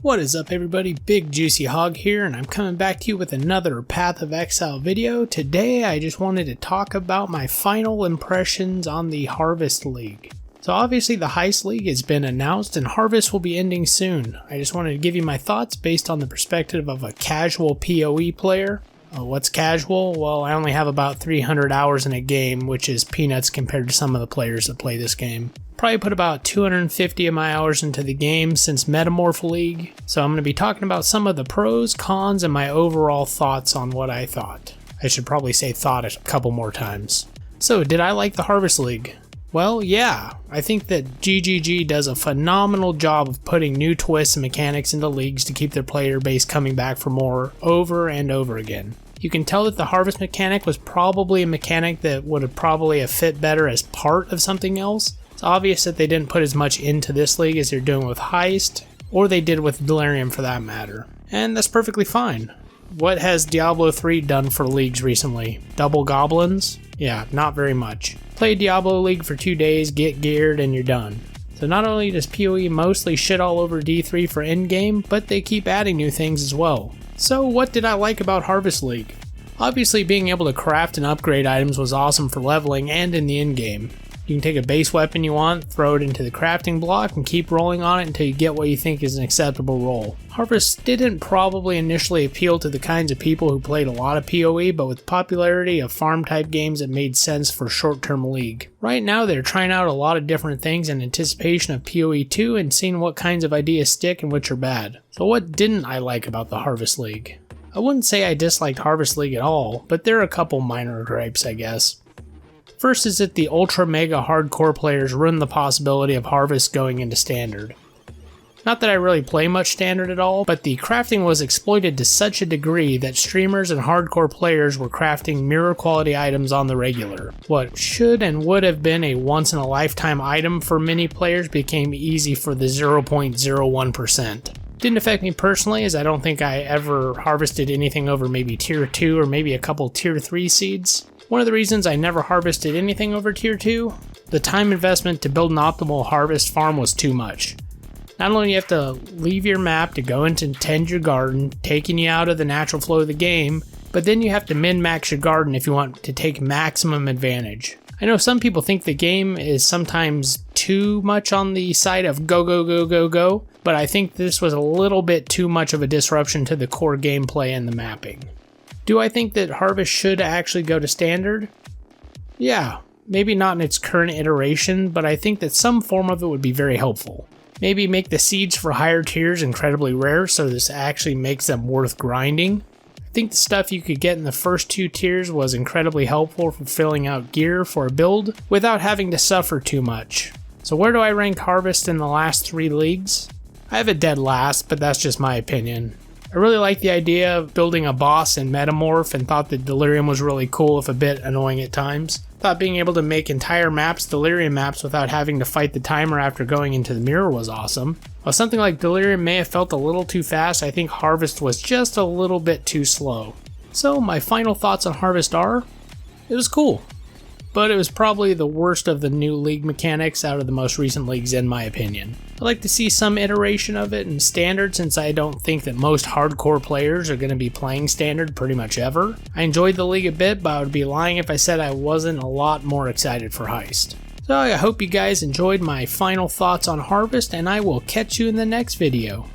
What is up everybody, Bigjuicyhog here, and I'm coming back to you with another Path of Exile video. Today I just wanted to talk about my final impressions on the Harvest League. So obviously the Heist League has been announced and Harvest will be ending soon. I just wanted to give you my thoughts based on the perspective of a casual PoE player. What's casual? Well, I only have about 300 hours in a game, which is peanuts compared to some of the players that play this game. Probably put about 250 of my hours into the game since Metamorph League, so I'm going to be talking about some of the pros, cons, and my overall thoughts on what I thought. I should probably say thought a couple more times. So, did I like the Harvest League? Well, yeah. I think that GGG does a phenomenal job of putting new twists and mechanics into leagues to keep their player base coming back for more over and over again. You can tell that the harvest mechanic was probably a mechanic that would have probably fit better as part of something else. It's obvious that they didn't put as much into this league as they're doing with Heist, or they did with Delirium for that matter. And that's perfectly fine. What has Diablo 3 done for leagues recently? Double goblins? Yeah, not very much. Play Diablo League for 2 days, get geared, and you're done. So not only does PoE mostly shit all over D3 for endgame, but they keep adding new things as well. So what did I like about Harvest League? Obviously being able to craft and upgrade items was awesome for leveling and in the endgame. You can take a base weapon you want, throw it into the crafting block, and keep rolling on it until you get what you think is an acceptable roll. Harvest didn't probably initially appeal to the kinds of people who played a lot of PoE, but with the popularity of farm type games it made sense for short-term league. Right now they're trying out a lot of different things in anticipation of PoE 2 and seeing what kinds of ideas stick and which are bad. So what didn't I like about the Harvest League? I wouldn't say I disliked Harvest League at all, but there are a couple minor gripes I guess. First is that the ultra mega hardcore players ruin the possibility of Harvest going into Standard. Not that I really play much Standard at all, but the crafting was exploited to such a degree that streamers and hardcore players were crafting mirror quality items on the regular. What should and would have been a once in a lifetime item for many players became easy for the 0.01%. Didn't affect me personally, as I don't think I ever harvested anything over maybe tier 2 or maybe a couple tier 3 seeds. One of the reasons I never harvested anything over tier 2, the time investment to build an optimal harvest farm was too much. Not only do you have to leave your map to go into tend your garden, taking you out of the natural flow of the game, but then you have to min-max your garden if you want to take maximum advantage. I know some people think the game is sometimes too much on the side of go go go go go, but I think this was a little bit too much of a disruption to the core gameplay and the mapping. Do I think that Harvest should actually go to Standard? Yeah, maybe not in its current iteration, but I think that some form of it would be very helpful. Maybe make the seeds for higher tiers incredibly rare so this actually makes them worth grinding. I think the stuff you could get in the first 2 tiers was incredibly helpful for filling out gear for a build without having to suffer too much. So where do I rank Harvest in the last 3 leagues? I have it dead last, but that's just my opinion. I really like the idea of building a boss in Metamorph and thought that Delirium was really cool if a bit annoying at times. Thought being able to make entire maps Delirium maps without having to fight the timer after going into the mirror was awesome. While something like Delirium may have felt a little too fast, I think Harvest was just a little bit too slow. So my final thoughts on Harvest are, it was cool, but it was probably the worst of the new league mechanics out of the most recent leagues in my opinion. I'd like to see some iteration of it in Standard since I don't think that most hardcore players are going to be playing Standard pretty much ever. I enjoyed the league a bit, but I would be lying if I said I wasn't a lot more excited for Heist. So I hope you guys enjoyed my final thoughts on Harvest, and I will catch you in the next video.